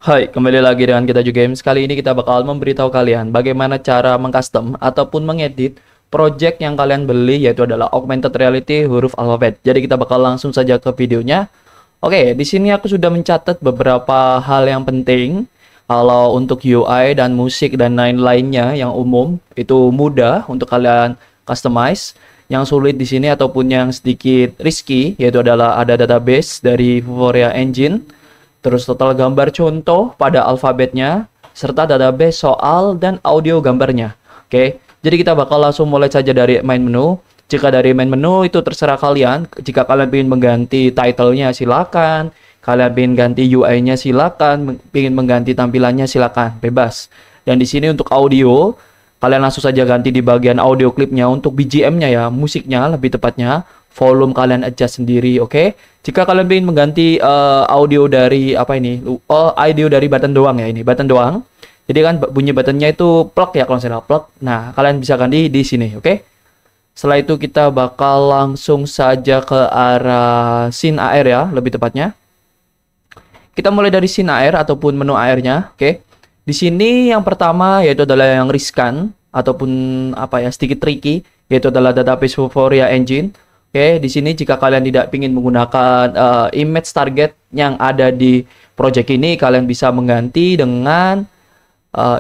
Hai, kembali lagi dengan kita juga Games. Kali ini kita bakal memberitahu kalian bagaimana cara mengcustom ataupun mengedit project yang kalian beli, yaitu adalah augmented reality huruf alfabet. Jadi kita bakal langsung saja ke videonya. Oke, di sini aku sudah mencatat beberapa hal yang penting. Kalau untuk UI dan musik dan lain-lainnya yang umum itu mudah untuk kalian customize. Yang sulit di sini ataupun yang sedikit risky yaitu adalah ada database dari Vuforia Engine, terus total gambar contoh pada alfabetnya, serta database soal dan audio gambarnya. Oke, jadi kita bakal langsung mulai saja dari main menu. Jika dari main menu itu terserah kalian. Jika kalian ingin mengganti title-nya silakan. Kalian ingin ganti UI-nya silakan. Ingin mengganti tampilannya silakan, bebas. Dan di sini untuk audio, kalian langsung saja ganti di bagian audio klipnya. Untuk BGM-nya ya, musiknya lebih tepatnya. Volume kalian adjust sendiri, oke? Jika kalian ingin mengganti audio dari apa ini? Audio dari button doang ya, ini button doang. Jadi kan bunyi buttonnya itu plug ya kalau saya plug. Nah, kalian bisa ganti di sini, oke? Setelah itu kita bakal langsung saja ke arah scene AR ya, lebih tepatnya. Kita mulai dari scene AR ataupun menu AR-nya, oke? Di sini yang pertama yaitu adalah yang riskan ataupun apa ya, sedikit tricky, yaitu adalah database Vuforia Engine. Oke, di sini jika kalian tidak ingin menggunakan image target yang ada di project ini, kalian bisa mengganti dengan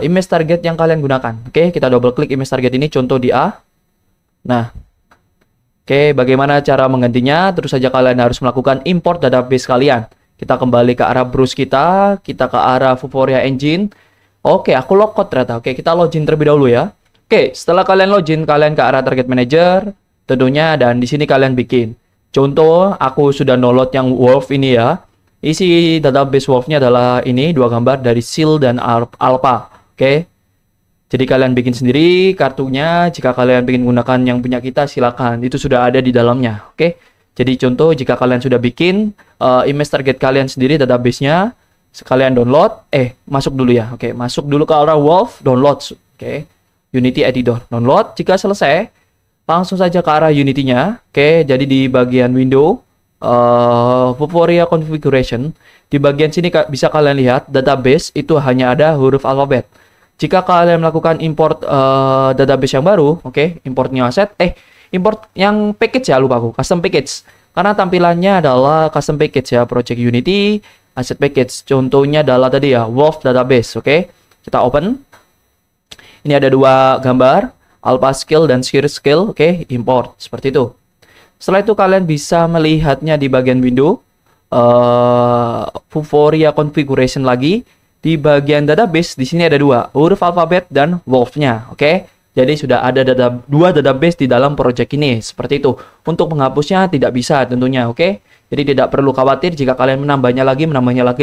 image target yang kalian gunakan. Oke, kita double klik image target ini, contoh di A. Nah, oke, bagaimana cara menggantinya? Terus saja kalian harus melakukan import database kalian. Kita kembali ke arah browse kita ke arah Vuforia Engine. Oke, aku login ternyata. Oke, kita login terlebih dahulu ya. Oke, setelah kalian login, kalian ke arah target manager. Tentunya, dan di sini kalian bikin contoh. Aku sudah download yang Wolf ini ya. Isi database Wolf-nya adalah ini, dua gambar dari Seal dan Alpha. Oke, jadi kalian bikin sendiri kartunya. Jika kalian ingin menggunakan yang punya kita, silakan, itu sudah ada di dalamnya. Oke, jadi contoh jika kalian sudah bikin image target kalian sendiri, database-nya sekalian download. Masuk dulu ya. Oke, masuk dulu ke arah Wolf, download. Oke, Unity Editor, download. Jika selesai, langsung saja ke arah Unity-nya. Oke, jadi di bagian window Vuforia configuration, di bagian sini bisa kalian lihat database itu hanya ada huruf alfabet. Jika kalian melakukan import database yang baru, oke, import new asset, import yang package ya, lupa aku, custom package. Karena tampilannya adalah custom package ya, project Unity asset package. Contohnya adalah tadi ya, Wolf database. Oke, kita open. Ini ada dua gambar, Alpha Scale dan Sear Scale. Oke, import seperti itu. Setelah itu kalian bisa melihatnya di bagian window Vuforia configuration lagi. Di bagian database di sini ada dua, huruf alfabet dan Wolf-nya. Oke, jadi sudah ada dua database di dalam project ini. Seperti itu. Untuk menghapusnya tidak bisa tentunya. Oke, jadi tidak perlu khawatir. Jika kalian menambahnya lagi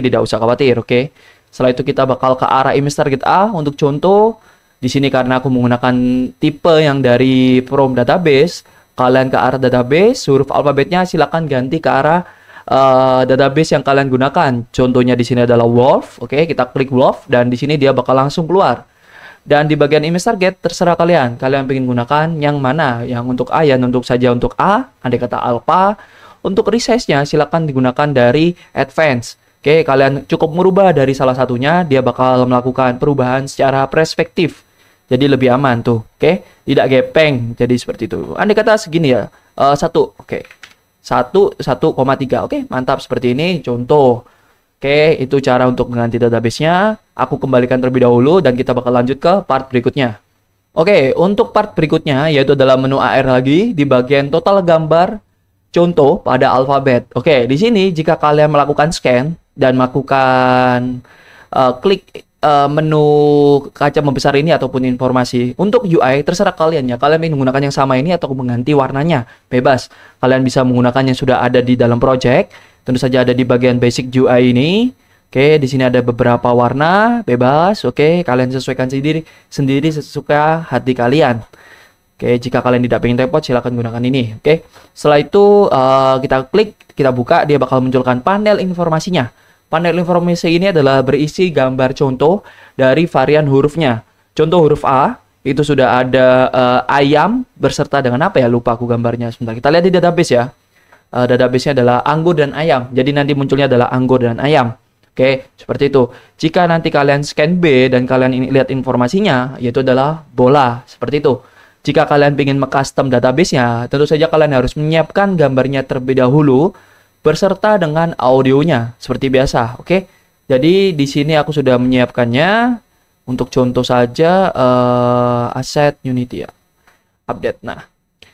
tidak usah khawatir. Oke, setelah itu kita bakal ke arah image target A untuk contoh. Di sini karena aku menggunakan tipe yang dari from database, kalian ke arah database, huruf alfabetnya silakan ganti ke arah database yang kalian gunakan. Contohnya di sini adalah Wolf. Oke, kita klik Wolf dan di sini dia bakal langsung keluar. Dan di bagian image target terserah kalian. Kalian ingin gunakan yang mana? Yang untuk A ya, untuk saja untuk A, andai kata Alpha. Untuk resize-nya silakan digunakan dari Advance. Oke, kalian cukup merubah dari salah satunya, dia bakal melakukan perubahan secara perspektif. Jadi lebih aman tuh, oke? Tidak gepeng, jadi seperti itu. Andai kata segini ya, 1, oke. 1,3, oke? Mantap, seperti ini, contoh. Oke, itu cara untuk mengganti database-nya. Aku kembalikan terlebih dahulu, dan kita bakal lanjut ke part berikutnya. Oke, untuk part berikutnya, yaitu dalam menu AR lagi, di bagian total gambar, contoh pada alfabet. Oke, di sini jika kalian melakukan scan, dan melakukan klik menu kaca membesar ini ataupun informasi untuk UI, terserah kalian ya. Kalian ingin menggunakan yang sama ini atau mengganti warnanya, bebas. Kalian bisa menggunakan yang sudah ada di dalam project. Tentu saja ada di bagian basic UI ini. Oke, di sini ada beberapa warna, bebas. Oke, kalian sesuaikan sendiri sesuka hati kalian. Oke, jika kalian tidak pengen repot, silahkan gunakan ini. Oke, setelah itu kita klik, kita buka, dia bakal munculkan panel informasinya. Panel informasi ini adalah berisi gambar contoh dari varian hurufnya. Contoh huruf A, itu sudah ada ayam berserta dengan apa ya? Lupa aku gambarnya. Sebentar, kita lihat di database ya. Database-nya adalah anggur dan ayam. Jadi nanti munculnya adalah anggur dan ayam. Oke, seperti itu. Jika nanti kalian scan B dan kalian ini lihat informasinya, yaitu adalah bola, seperti itu. Jika kalian ingin custom database-nya, tentu saja kalian harus menyiapkan gambarnya terlebih dahulu, berserta dengan audionya, seperti biasa. Oke, jadi di sini aku sudah menyiapkannya. Untuk contoh saja, aset Unity ya, update. Nah,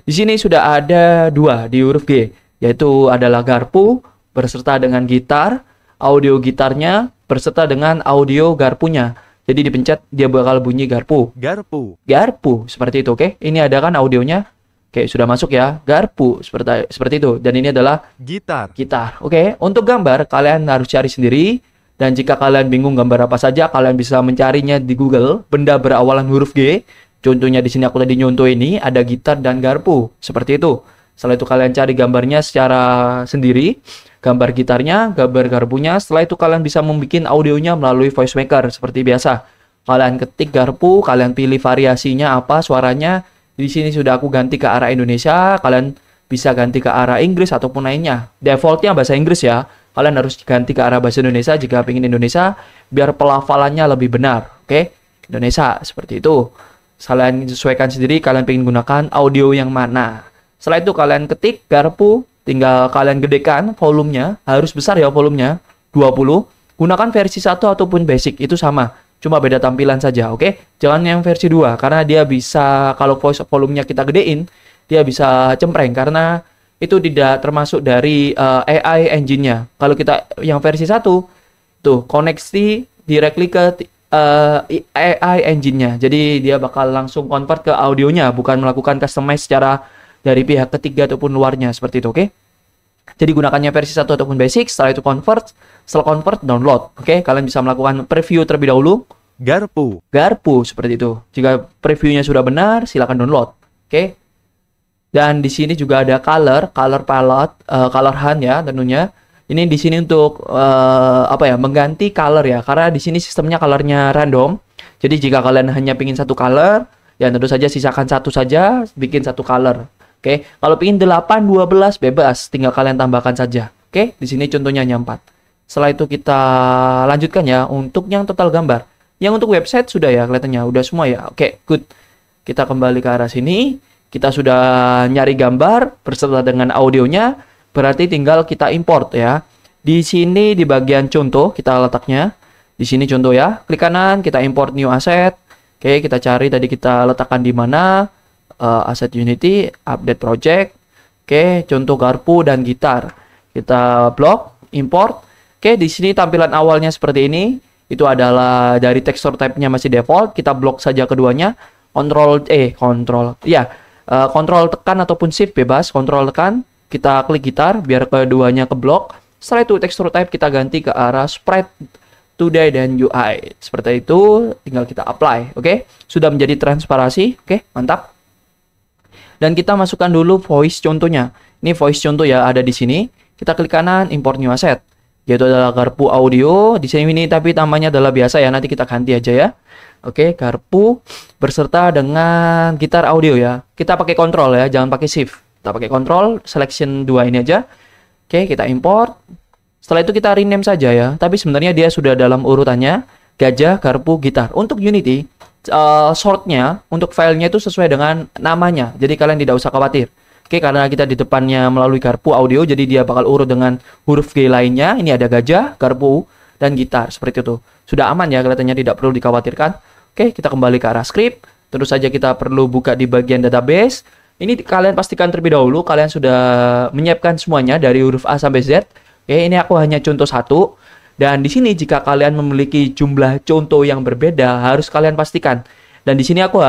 di sini sudah ada dua di huruf G, yaitu adalah garpu berserta dengan gitar, audio gitarnya berserta dengan audio garpunya. Jadi dipencet dia bakal bunyi garpu. Garpu seperti itu, oke. Ini ada kan audionya. Oke, sudah masuk ya. Garpu seperti itu. Dan ini adalah gitar. Oke, untuk gambar kalian harus cari sendiri, dan jika kalian bingung gambar apa saja, kalian bisa mencarinya di Google, benda berawalan huruf G. Contohnya di sini aku tadi nyontoh ini ada gitar dan garpu. Seperti itu. Setelah itu kalian cari gambarnya secara sendiri, gambar gitarnya, gambar garpunya. Setelah itu kalian bisa membuat audionya melalui voice maker seperti biasa. Kalian ketik garpu, kalian pilih variasinya apa suaranya. Di sini sudah aku ganti ke arah Indonesia, kalian bisa ganti ke arah Inggris ataupun lainnya. Defaultnya bahasa Inggris ya. Kalian harus ganti ke arah bahasa Indonesia jika ingin Indonesia, biar pelafalannya lebih benar. Oke, Indonesia seperti itu. Kalian sesuaikan sendiri, kalian ingin gunakan audio yang mana. Setelah itu kalian ketik garpu, tinggal kalian gedekan volumenya, harus besar ya volumenya, 20. Gunakan versi 1 ataupun basic, itu sama, cuma beda tampilan saja, oke? Jangan yang versi 2, karena dia bisa, kalau voice volumenya kita gedein, dia bisa cempreng, karena itu tidak termasuk dari AI engine-nya. Kalau kita yang versi 1, tuh, koneksi directly ke AI engine-nya, jadi dia bakal langsung convert ke audionya, bukan melakukan customize secara dari pihak ketiga ataupun luarnya, seperti itu, oke? Jadi gunakannya versi 1 ataupun basic, setelah itu setelah convert, download, oke? Kalian bisa melakukan preview terlebih dahulu. Garpu, seperti itu. Jika previewnya sudah benar, silakan download, oke? Dan di sini juga ada color palette, color hand ya tentunya. Ini di sini untuk mengganti color ya, karena di sini sistemnya colornya random. Jadi jika kalian hanya pingin satu color, ya tentu saja sisakan satu saja, bikin satu color. Oke, kalau pingin 8, 12 bebas, tinggal kalian tambahkan saja. Oke, di sini contohnya hanya 4. Setelah itu kita lanjutkan ya untuk yang total gambar. Yang untuk website sudah ya kelihatannya, udah semua ya. Oke, good. Kita kembali ke arah sini. Kita sudah nyari gambar berserta dengan audionya, berarti tinggal kita import ya. Di sini di bagian contoh kita letaknya. Di sini contoh ya. Klik kanan, kita import new asset. Oke, kita cari tadi kita letakkan di mana. Asset Unity, update project. Oke, contoh garpu dan gitar. Kita blok, import. Oke, di sini tampilan awalnya seperti ini. Itu adalah dari texture type-nya masih default. Kita blok saja keduanya. Control tekan ataupun shift bebas. Control tekan. Kita klik gitar biar keduanya ke blok. Setelah itu texture type kita ganti ke arah sprite 2D dan UI. Seperti itu, tinggal kita apply. Oke, sudah menjadi transparasi. Oke, mantap. Dan kita masukkan dulu voice contohnya. Ini voice contoh ya, ada di sini. Kita klik kanan, import new asset. Yaitu adalah garpu audio. Di sini ini tapi namanya adalah biasa ya, nanti kita ganti aja ya. Oke, garpu berserta dengan gitar audio ya. Kita pakai control ya, jangan pakai shift. Kita pakai control, selection 2 ini aja. Oke, kita import. Setelah itu kita rename saja ya. Tapi sebenarnya dia sudah dalam urutannya gajah, garpu, gitar. Untuk Unity, shortnya untuk filenya itu sesuai dengan namanya, jadi kalian tidak usah khawatir. Oke, karena kita di depannya melalui garpu audio, jadi dia bakal urut dengan huruf G lainnya. Ini ada gajah, garpu, dan gitar seperti itu. Sudah aman ya, kelihatannya tidak perlu dikhawatirkan. Oke, kita kembali ke arah script. Tentu saja kita perlu buka di bagian database. Ini kalian pastikan terlebih dahulu kalian sudah menyiapkan semuanya dari huruf A sampai Z. Oke, ini aku hanya contoh satu. Dan di sini jika kalian memiliki jumlah contoh yang berbeda, harus kalian pastikan. Dan di sini aku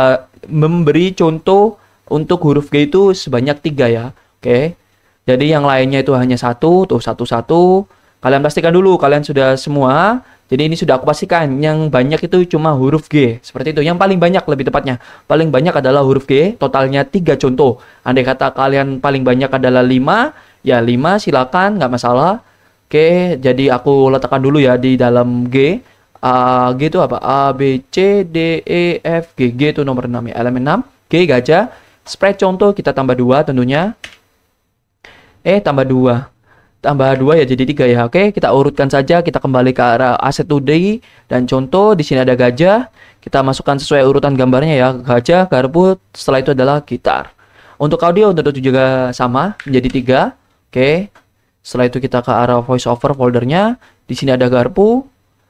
memberi contoh untuk huruf G itu sebanyak 3 ya. Oke. Jadi yang lainnya itu hanya satu, tuh satu-satu. Kalian pastikan dulu kalian sudah semua. Jadi ini sudah aku pastikan. Yang banyak itu cuma huruf G. Seperti itu. Yang paling banyak lebih tepatnya. Paling banyak adalah huruf G. Totalnya 3 contoh. Andai kata kalian paling banyak adalah 5. Ya 5 silakan, nggak masalah. Oke, jadi aku letakkan dulu ya di dalam G. G itu apa? A, B, C, D, E, F, G. G itu nomor 6 ya, elemen 6. G, gajah. Sprite contoh kita tambah 2 tentunya. Tambah 2. tambah 2 ya jadi 3 ya. Oke, kita urutkan saja, kita kembali ke arah asset today dan contoh di sini ada gajah. Kita masukkan sesuai urutan gambarnya ya. Gajah, garpu, setelah itu adalah gitar. Untuk audio tentu juga sama menjadi 3. Oke. Setelah itu kita ke arah voice over foldernya. Di sini ada garpu,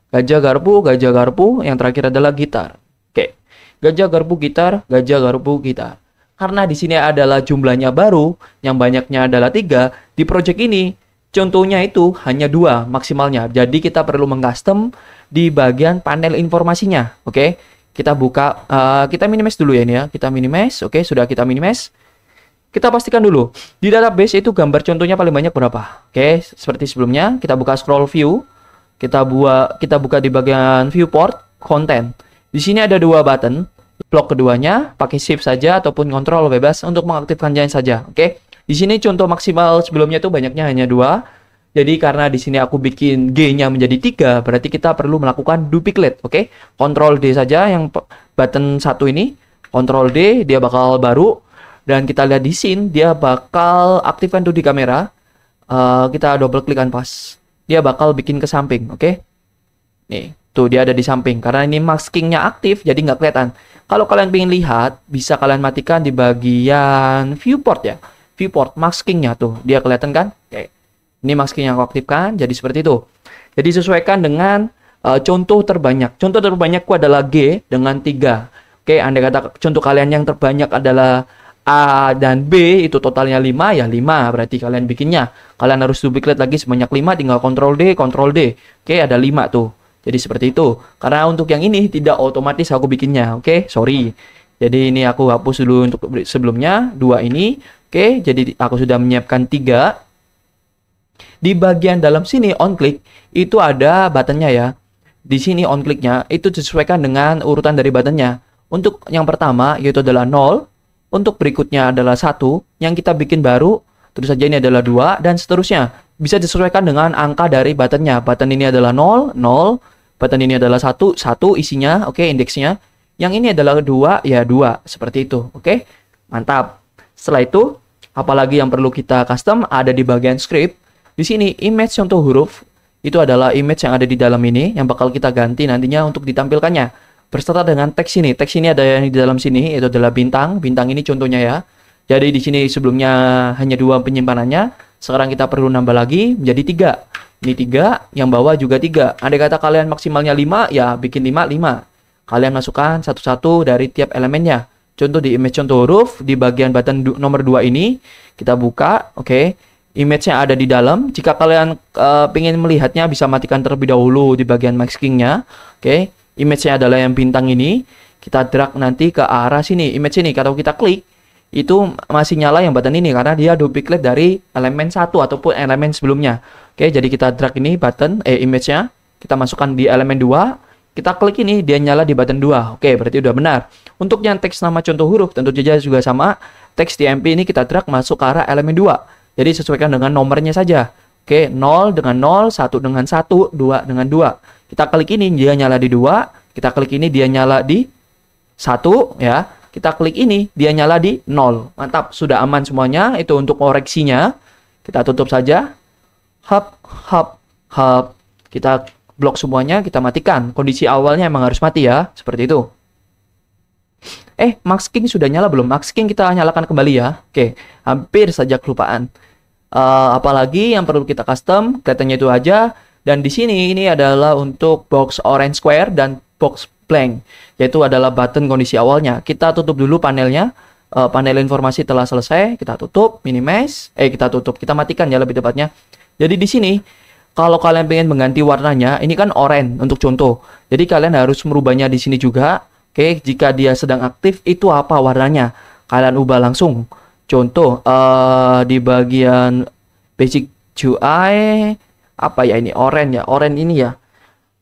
gajah, garpu, yang terakhir adalah gitar. Oke. Gajah, garpu, gitar, gajah, garpu, gitar. Karena di sini adalah jumlahnya baru, yang banyaknya adalah 3, di project ini contohnya itu hanya 2 maksimalnya. Jadi kita perlu mengcustom di bagian panel informasinya. Oke, kita buka, kita minimize dulu ya ini ya. Kita minimize, oke, sudah kita minimize. Kita pastikan dulu, di database itu gambar contohnya paling banyak berapa. Oke, seperti sebelumnya, kita buka scroll view. Kita buka di bagian viewport, content. Di sini ada 2 button. Blok keduanya pakai shift saja ataupun kontrol bebas untuk mengaktifkannya saja. Oke. Di sini contoh maksimal sebelumnya itu banyaknya hanya 2. Jadi karena di sini aku bikin G-nya menjadi 3, berarti kita perlu melakukan duplicate. Oke. Kontrol D saja yang button 1 ini. Kontrol D dia bakal baru dan kita lihat di scene dia bakal aktifkan tuh di kamera. Kita double klik pas. Dia bakal bikin ke samping. Oke. Nih. Tuh dia ada di samping karena ini maskingnya aktif jadi nggak kelihatan. Kalau kalian ingin lihat bisa kalian matikan di bagian viewport ya. Viewport maskingnya tuh dia kelihatan kan? Oke. Ini masking yang aku aktifkan jadi seperti itu. Jadi sesuaikan dengan contoh terbanyak. Contoh terbanyakku adalah G dengan 3. Oke, andai kata contoh kalian yang terbanyak adalah A dan B itu totalnya 5 ya 5 berarti kalian bikinnya. Kalian harus duplicate lagi sebanyak 5 tinggal Ctrl D. Oke, ada 5 tuh. Jadi seperti itu. Karena untuk yang ini tidak otomatis aku bikinnya. Oke, sorry. Jadi ini aku hapus dulu untuk sebelumnya. 2 ini. Oke, jadi aku sudah menyiapkan 3. Di bagian dalam sini on click itu ada buttonnya ya. Di sini on clicknya itu disesuaikan dengan urutan dari buttonnya. Untuk yang pertama yaitu adalah 0. Untuk berikutnya adalah 1. Yang kita bikin baru. Terus saja ini adalah 2 dan seterusnya. Bisa disesuaikan dengan angka dari buttonnya. Button ini adalah 0, 0. Button ini adalah 1 isinya, oke, indeksnya. Yang ini adalah 2, ya 2, seperti itu, oke. Mantap. Setelah itu, apalagi yang perlu kita custom ada di bagian script. Di sini image contoh huruf itu adalah image yang ada di dalam ini yang bakal kita ganti nantinya untuk ditampilkannya. Berserta dengan teks ini. Teks ini ada yang di dalam sini, itu adalah bintang. Bintang ini contohnya ya. Jadi di sini sebelumnya hanya 2 penyimpanannya. Sekarang kita perlu nambah lagi menjadi 3. Ini 3, yang bawah juga 3. Andai kata kalian maksimalnya 5, ya bikin 5, 5. Kalian masukkan satu-satu dari tiap elemennya. Contoh di image contoh huruf, di bagian button nomor 2 ini, kita buka, oke. Image-nya ada di dalam. Jika kalian ingin melihatnya, bisa matikan terlebih dahulu di bagian masking-nya. Oke, image-nya adalah yang bintang ini. Kita drag nanti ke arah sini, image ini. Kalau kita klik, itu masih nyala yang button ini karena dia duplicate dari elemen 1 ataupun elemen sebelumnya. Oke, jadi kita drag ini button image-nya, kita masukkan di elemen 2, kita klik ini dia nyala di button 2. Oke, berarti udah benar. Untuk yang teks nama contoh huruf tentu saja juga sama. Teks TMP ini kita drag masuk ke arah elemen 2. Jadi sesuaikan dengan nomornya saja. Oke, 0 dengan 0, 1 dengan 1, 2 dengan 2. Kita klik ini dia nyala di 2, kita klik ini dia nyala di 1 ya. Kita klik ini, dia nyala di 0. Mantap, sudah aman semuanya. Itu untuk koreksinya. Kita tutup saja. Hub. Kita blok semuanya, kita matikan. Kondisi awalnya emang harus mati ya. Seperti itu. Masking sudah nyala belum? Masking kita nyalakan kembali ya. Oke, hampir saja kelupaan. Apalagi yang perlu kita custom, kelihatannya itu aja. Dan di sini ini adalah untuk box orange square dan box blank, yaitu adalah button kondisi awalnya. Kita tutup dulu panelnya. Panel informasi telah selesai, kita tutup, minimize, kita matikan ya lebih tepatnya. Jadi di sini kalau kalian pengen mengganti warnanya, ini kan oranye untuk contoh. Jadi kalian harus merubahnya di sini juga. Oke, jika dia sedang aktif itu apa warnanya? Kalian ubah langsung. Contoh di bagian basic UI apa ya ini oranye ya, oranye ini ya.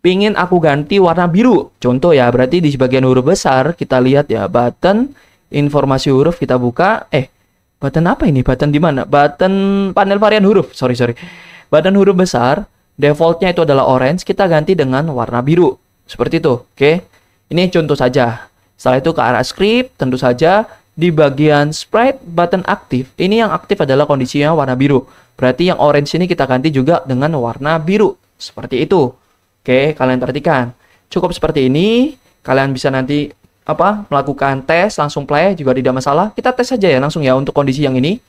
Pingin aku ganti warna biru. Contoh ya, berarti di bagian huruf besar kita lihat ya button informasi huruf kita buka. Button apa ini? Button di mana? Button panel varian huruf. Sorry. Button huruf besar, defaultnya itu adalah orange. Kita ganti dengan warna biru. Seperti itu. Oke. Ini contoh saja. Setelah itu ke arah script, tentu saja di bagian sprite button aktif, ini yang aktif adalah kondisinya warna biru. Berarti yang orange ini kita ganti juga dengan warna biru. Seperti itu. Oke, kalian perhatikan. Cukup seperti ini. Kalian bisa nanti melakukan tes, langsung play juga tidak masalah. Kita tes saja ya langsung ya untuk kondisi yang ini.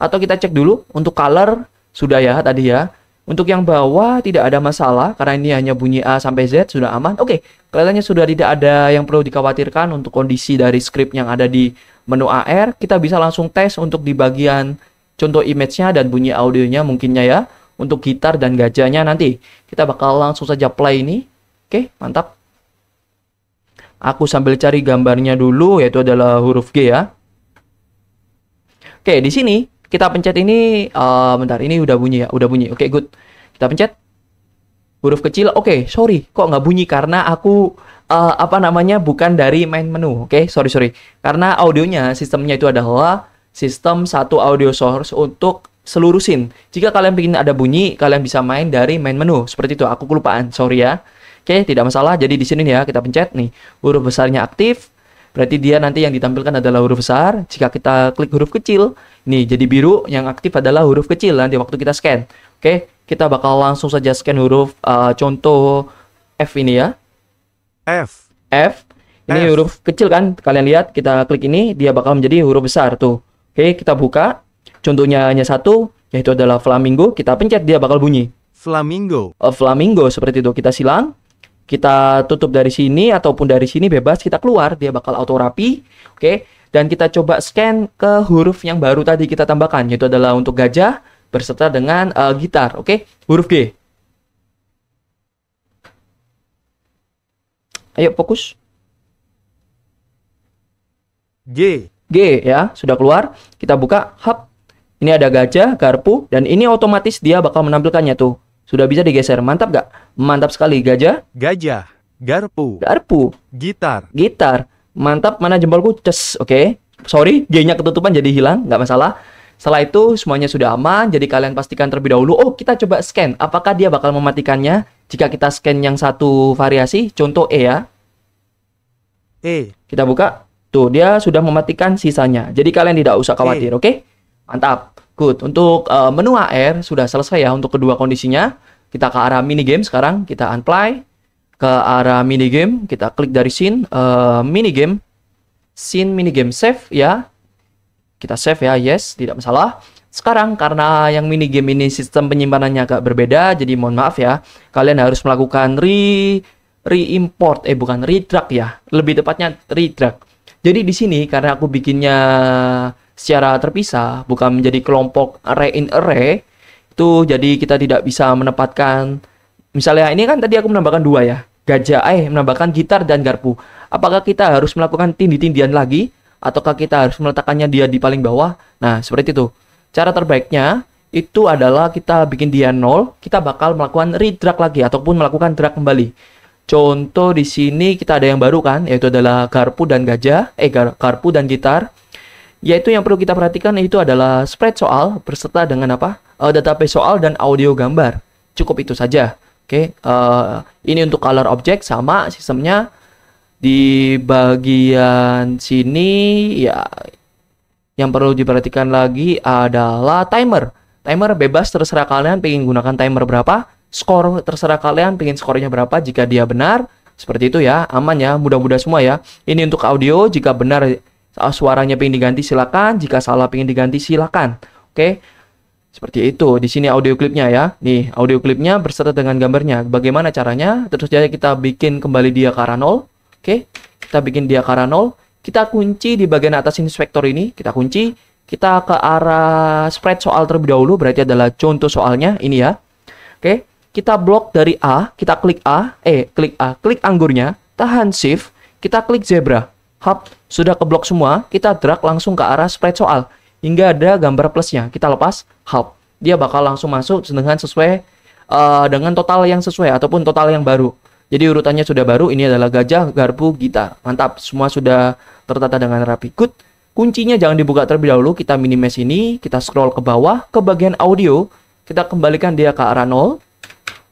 Atau kita cek dulu untuk color. Sudah ya tadi ya. Untuk yang bawah tidak ada masalah karena ini hanya bunyi A sampai Z, sudah aman. Oke, kelihatannya sudah tidak ada yang perlu dikhawatirkan untuk kondisi dari script yang ada di menu AR. Kita bisa langsung tes untuk di bagian contoh image-nya dan bunyi audionya mungkinnya ya. Untuk gitar dan gajahnya nanti kita bakal langsung saja play ini. Oke, mantap. Aku sambil cari gambarnya dulu, yaitu adalah huruf G ya. Oke, di sini kita pencet ini, bentar, ini udah bunyi ya, udah bunyi. Oke, good. Kita pencet huruf kecil. Oke, sorry, kok nggak bunyi karena aku bukan dari main menu. Oke, sorry. Karena audionya, sistemnya itu adalah sistem satu audio source untuk seluruh scene. Jika kalian ingin ada bunyi, kalian bisa main dari main menu. Seperti itu, aku kelupaan, sorry ya. Oke, tidak masalah. Jadi di sini nih ya, kita pencet nih, huruf besarnya aktif. Berarti dia nanti yang ditampilkan adalah huruf besar. Jika kita klik huruf kecil, nih jadi biru, yang aktif adalah huruf kecil nanti waktu kita scan. Oke, kita bakal langsung saja scan huruf contoh F ini ya. F. Ini huruf kecil kan? Kalian lihat, kita klik ini, dia bakal menjadi huruf besar tuh. Oke, kita buka. Contohnya hanya satu, yaitu adalah flamingo. Kita pencet, dia bakal bunyi. Flamingo. Flamingo, seperti itu. Kita silang. Kita tutup dari sini ataupun dari sini bebas, kita keluar, dia bakal auto rapi. Oke, dan kita coba scan ke huruf yang baru tadi kita tambahkan, yaitu adalah untuk gajah berserta dengan gitar. Oke, huruf G. Ayo fokus. G ya, sudah keluar. Kita buka, hub. Ini ada gajah, garpu, dan ini otomatis dia bakal menampilkannya tuh. Sudah bisa digeser. Mantap gak? Mantap sekali. Gajah. Garpu. Gitar. Mantap. Mana jempolku? Ces. Oke. Sorry, G-nya ketutupan jadi hilang. Nggak masalah. Setelah itu semuanya sudah aman. Jadi kalian pastikan terlebih dahulu. Oh, kita coba scan. Apakah dia bakal mematikannya jika kita scan yang satu variasi? Contoh E ya. Kita buka. Tuh, dia sudah mematikan sisanya. Jadi kalian tidak usah khawatir. Oke? Mantap. Good. Untuk menu AR sudah selesai ya untuk kedua kondisinya. Kita ke arah minigame sekarang. Kita unplay. Ke arah minigame. Kita klik dari scene. Minigame. Scene minigame save ya. Kita save ya. Yes. Tidak masalah. Sekarang karena yang minigame ini sistem penyimpanannya agak berbeda. Jadi mohon maaf ya. Kalian harus melakukan re-import. Bukan redrag ya. Lebih tepatnya redrag. Jadi di sini karena aku bikinnya secara terpisah, bukan menjadi kelompok array in array, itu jadi kita tidak bisa menempatkan, misalnya ini kan tadi aku menambahkan dua ya, gajah, menambahkan gitar dan garpu. Apakah kita harus melakukan tindih-tindihan lagi, ataukah kita harus meletakkannya dia di paling bawah? Nah, seperti itu. Cara terbaiknya, itu adalah kita bikin dia 0, kita bakal melakukan redrag lagi, ataupun melakukan drag kembali. Contoh di sini kita ada yang baru kan, yaitu adalah garpu dan gajah, garpu dan gitar. Yaitu yang perlu kita perhatikan itu adalah spread soal berserta dengan database soal dan audio gambar. Cukup itu saja. Oke, ini untuk color object sama sistemnya. Di bagian sini ya yang perlu diperhatikan lagi adalah timer. Timer bebas, terserah kalian pengen gunakan timer berapa. Skor terserah kalian pengen skornya berapa. Jika dia benar, seperti itu ya, aman ya, mudah-mudah semua ya. Ini untuk audio, jika benar suaranya pengen diganti silakan, jika salah pengen diganti silakan. Oke. Seperti itu. Di sini audio klipnya ya. Nih, audio klipnya berserta dengan gambarnya. Bagaimana caranya? Terus saja kita bikin kembali dia ke arah 0. Oke. Kita bikin dia ke arah 0. Kita kunci di bagian atas inspektor ini, kita kunci. Kita ke arah spread soal terlebih dahulu, berarti adalah contoh soalnya ini ya. Oke. Kita blok dari A, kita klik klik anggurnya, tahan shift, kita klik zebra. Hub, sudah keblok semua, kita drag langsung ke arah spread soal hingga ada gambar plusnya. Kita lepas hub, dia bakal langsung masuk dengan sesuai dengan total yang sesuai ataupun total yang baru. Jadi urutannya sudah baru. Ini adalah gajah, garpu, gitar. Mantap, semua sudah tertata dengan rapi. Good. Kuncinya jangan dibuka terlebih dahulu. Kita minimize ini, kita scroll ke bawah ke bagian audio, kita kembalikan dia ke arah 0.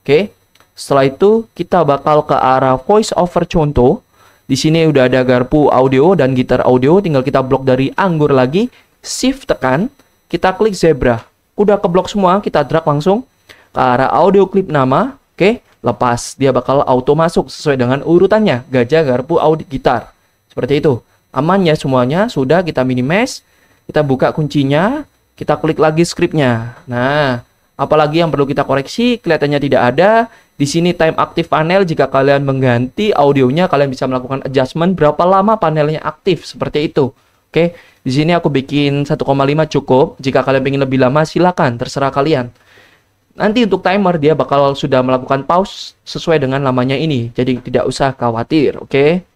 Oke. Setelah itu kita bakal ke arah voice over contoh. Di sini udah ada garpu audio dan gitar audio, tinggal kita blok dari Anggur lagi, shift tekan, kita klik zebra. Udah keblok semua, kita drag langsung ke arah audio klip nama. Oke, lepas dia bakal auto masuk sesuai dengan urutannya, gajah, garpu, audio, gitar. Seperti itu. Aman ya semuanya, sudah kita minimize, kita buka kuncinya, kita klik lagi scriptnya. Nah, apalagi yang perlu kita koreksi, kelihatannya tidak ada. Di sini time active panel, jika kalian mengganti audionya, kalian bisa melakukan adjustment berapa lama panelnya aktif, seperti itu. Oke, di sini aku bikin 1,5 cukup. Jika kalian ingin lebih lama, silakan, terserah kalian. Nanti untuk timer dia bakal sudah melakukan pause sesuai dengan lamanya ini, jadi tidak usah khawatir, oke?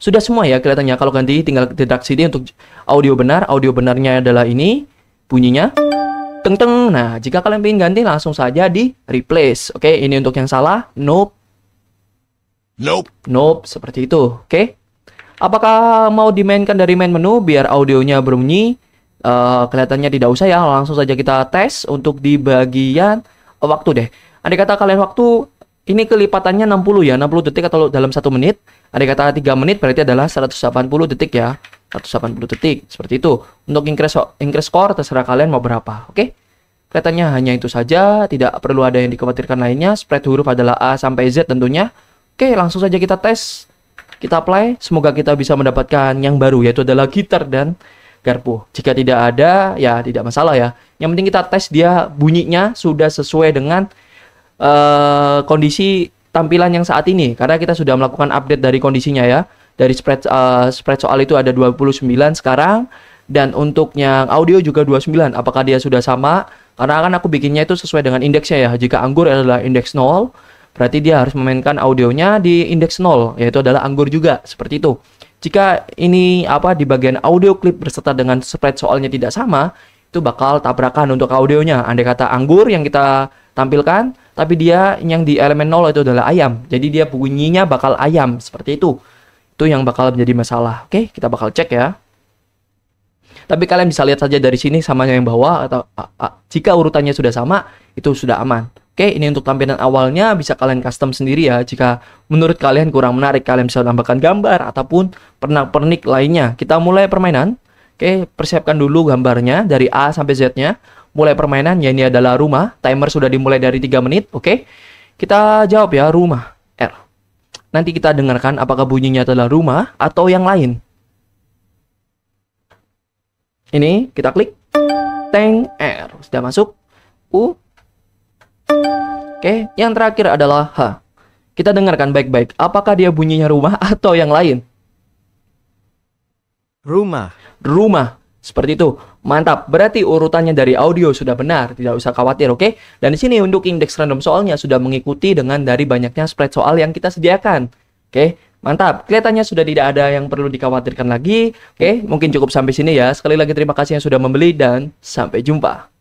Sudah semua ya kelihatannya. Kalau ganti tinggal dedak sini untuk audio benar. Audio benarnya adalah ini bunyinya. Teng teng. Nah, jika kalian ingin ganti langsung saja di replace. Oke, ini untuk yang salah. Nope. Nope, seperti itu. Oke. Apakah mau dimainkan dari main menu biar audionya berbunyi? Kelihatannya tidak usah ya. Langsung saja kita tes untuk di bagian waktu deh. Andai kata kalian waktu ini kelipatannya 60 ya, 60 detik atau dalam 1 menit. Andai kata 3 menit berarti adalah 180 detik ya. 180 detik, seperti itu. Untuk increase score terserah kalian mau berapa, oke? Kelihatannya hanya itu saja, tidak perlu ada yang dikhawatirkan lainnya. Spread huruf adalah A sampai Z tentunya. Oke, langsung saja kita tes. Kita apply, semoga kita bisa mendapatkan yang baru, yaitu adalah gitar dan garpu. Jika tidak ada, ya tidak masalah ya. Yang penting kita tes dia bunyinya sudah sesuai dengan kondisi tampilan yang saat ini, karena kita sudah melakukan update dari kondisinya ya. Dari spread soal itu ada 29 sekarang, dan untuk yang audio juga 29. Apakah dia sudah sama? Karena kan aku bikinnya itu sesuai dengan indeksnya ya. Jika Anggur adalah indeks 0, berarti dia harus memainkan audionya di indeks 0, yaitu adalah Anggur juga, seperti itu. Jika ini di bagian audio klip berserta dengan spread soalnya tidak sama, itu bakal tabrakan untuk audionya. Andai kata Anggur yang kita tampilkan, tapi dia yang di elemen 0 itu adalah ayam. Jadi dia bunyinya bakal ayam, seperti itu. Itu yang bakal menjadi masalah. Oke, kita bakal cek ya. Tapi kalian bisa lihat saja dari sini sama yang bawah, atau jika urutannya sudah sama, itu sudah aman. Oke, ini untuk tampilan awalnya bisa kalian custom sendiri ya. Jika menurut kalian kurang menarik, kalian bisa tambahkan gambar ataupun pernak-pernik lainnya. Kita mulai permainan. Oke, persiapkan dulu gambarnya dari A sampai Z-nya. Mulai permainan, ya ini adalah rumah. Timer sudah dimulai dari 3 menit. Oke, kita jawab ya, rumah. R. Nanti kita dengarkan apakah bunyinya adalah rumah atau yang lain. Ini kita klik. Teng, R. Sudah masuk. U. Oke, yang terakhir adalah H. Kita dengarkan baik-baik. Apakah dia bunyinya rumah atau yang lain? Rumah. Rumah. Seperti itu. Mantap. Berarti urutannya dari audio sudah benar. Tidak usah khawatir, oke? Dan di sini untuk indeks random soalnya sudah mengikuti dengan dari banyaknya spread soal yang kita sediakan. Oke, mantap. Kelihatannya sudah tidak ada yang perlu dikhawatirkan lagi. Oke, mungkin cukup sampai sini ya. Sekali lagi terima kasih yang sudah membeli dan sampai jumpa.